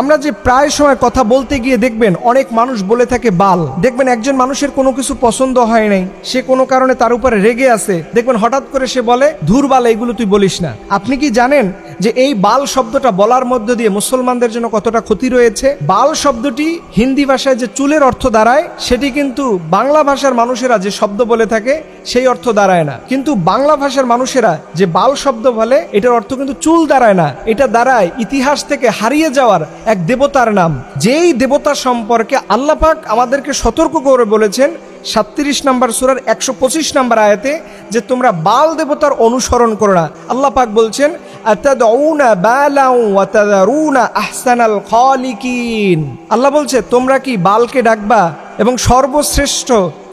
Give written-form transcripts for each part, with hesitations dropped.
আমরা যে প্রায় সময় কথা বলতে গিয়ে দেখবেন অনেক মানুষ বলে থাকে বাল। দেখবেন একজন মানুষের কোনো কিছু পছন্দ হয় নাই, সে কোনো কারণে তার উপরে রেগে আছে, দেখবেন হঠাৎ করে সে বলে ধুর বাল, এইগুলো তুই বলিস না। আপনি কি জানেন যে এই বাল শব্দটা বলার মধ্য দিয়ে মুসলমানদের জন্য কতটা ক্ষতি রয়েছে? বাল শব্দটি হিন্দি ভাষায় যে চুলের অর্থ দাঁড়ায়, সেটি কিন্তু বাংলা ভাষার মানুষেরা যে শব্দ বলে থাকে সেই অর্থ দাঁড়ায় না। কিন্তু বাংলা ভাষার মানুষেরা যে বাল শব্দ বলে, এটার অর্থ কিন্তু চুল দাঁড়ায় না, এটা দাঁড়ায় ইতিহাস থেকে হারিয়ে যাওয়ার এক দেবতার নাম। যেই দেবতা সম্পর্কে আল্লাহ পাক আমাদেরকে সতর্ক করে বলেছেন 37 নম্বর সূরার 125 নম্বর আয়াতে যে তোমরা বাল দেবতার অনুসরণ করো না। আল্লাহ পাক বলছেন আতাদউনা বালাউ ওয়া তাযারুনা আহসানাল খালিকিন। আল্লাহ বলছে তোমরা কি বালকে ডাকবা এবং সর্বশ্রেষ্ঠ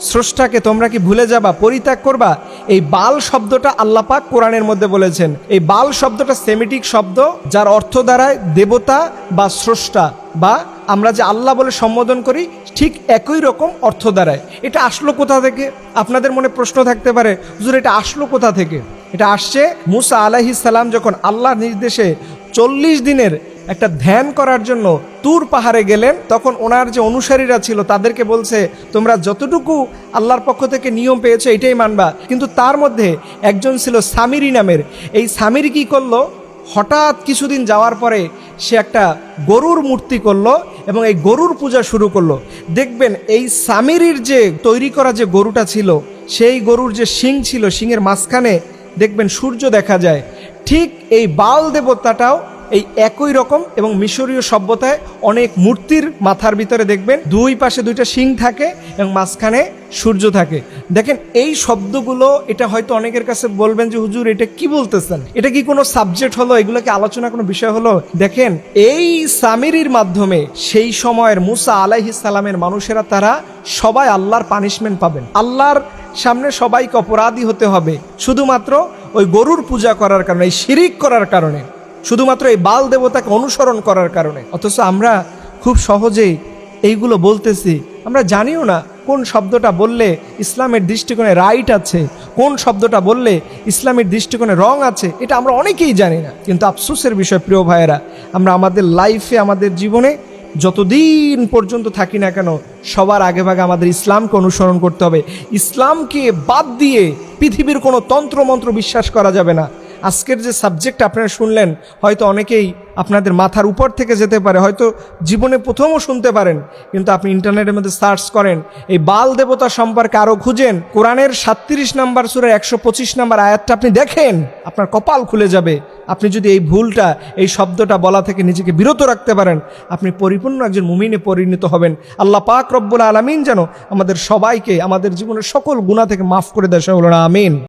স্রষ্টাকে তোমরা কি ভুলে যাবা, পরিত্যাগ করবা? এই বাল শব্দটা আল্লাহ পাক কোরআনের মধ্যে বলেছেন। এই বাল শব্দটা সেমিটিক শব্দ, যার অর্থ দাঁড়ায় দেবতা বা স্রষ্টা, বা আমরা যে আল্লাহ বলে সম্বোধন করি ঠিক একই রকম অর্থ দাঁড়ায়। এটা আসলো কোথা থেকে? আপনাদের মনে প্রশ্ন থাকতে পারে, হুজুর এটা আসলো কোথা থেকে? এটা আসছে মুসা আলাইহিস সালাম যখন আল্লাহর নির্দেশে 40 দিনের একটা ধ্যান করার জন্য তুর পাহাড়ে গেলেন, তখন ওনার যে অনুসারীরা ছিল তাদেরকে বলছে তোমরা যতটুকু আল্লাহর পক্ষ থেকে নিয়ম পেয়েছো এটাই মানবা। কিন্তু তার মধ্যে একজন ছিল সামিরি নামের। এই সামিরি কি করলো, হঠাৎ কিছুদিন যাওয়ার পরে সে একটা গরুর মূর্তি করলো এবং এই গরুর পূজা শুরু করলো। দেখবেন এই সামিরির যে তৈরি করা যে গরুটা ছিল, সেই গরুর যে শিং ছিল, শিংয়ের মাঝখানে দেখবেন সূর্য দেখা যায়। ঠিক এই বাল দেবতাটাও এই একই রকম, এবং মিশরীয় সভ্যতায় অনেক মূর্তির মাথার ভিতরে দেখবেন দুই পাশে দুইটা শিং থাকে এবং মাঝখানে সূর্য থাকে। দেখেন এই শব্দগুলো, এটা হয়তো অনেকের কাছে বলবেন যে হুজুর এটা কি বলতেছেন, এটা কি কোনো সাবজেক্ট হলো, এগুলোকে আলোচনা কোনো বিষয় হলো? দেখেন এই সামিরির মাধ্যমে সেই সময়ের মুসা আলাইহিস সালামের মানুষেরা তারা সবাই আল্লাহর পানিশমেন্ট পাবেন। আল্লাহর সামনে সবাইকে অপরাধী হতে হবে শুধুমাত্র ওই গরুর পূজা করার কারণে, এই শিরিক করার কারণে, শুধুমাত্র এই বাল দেবতাকে অনুসরণ করার কারণে। অথচ আমরা খুব সহজেই এইগুলো বলতেছি, আমরা জানিও না কোন শব্দটা বললে ইসলামের দৃষ্টিকোণে রাইট আছে, কোন শব্দটা বললে ইসলামের দৃষ্টিকোণে রং আছে, এটা আমরা অনেকেই জানি না। কিন্তু আফসোসের বিষয় প্রিয় ভাইয়েরা, আমরা আমাদের লাইফে, আমাদের জীবনে যতদিন পর্যন্ত থাকি না কেন, সবার আগে ভাগে আমাদের ইসলামকে অনুসরণ করতে হবে। ইসলামকে বাদ দিয়ে পৃথিবীর কোনো তন্ত্রমন্ত্র বিশ্বাস করা যাবে না। আজকের যে সাবজেক্ট আপনারা শুনলেন, হয়তো অনেকেই আপনাদের মাথার উপর থেকে যেতে পারে, হয়তো জীবনে প্রথমও শুনতে পারেন, কিন্তু আপনি ইন্টারনেটের মধ্যে সার্চ করেন, এই বাল দেবতা সম্পর্কে আরও খুঁজেন, কোরআনের 37 নম্বর সূরার 125 নম্বর আয়াতটা আপনি দেখেন, আপনার কপাল খুলে যাবে। আপনি যদি এই ভুলটা, এই শব্দটা বলা থেকে নিজেকে বিরত রাখতে পারেন, আপনি পরিপূর্ণ একজন মুমিনে পরিণত হবেন। আল্লাহ পাক রব্বুল আলামিন যেন আমাদের সবাইকে আমাদের জীবনের সকল গুনাহ থেকে মাফ করে দেয়, সকল আমিন।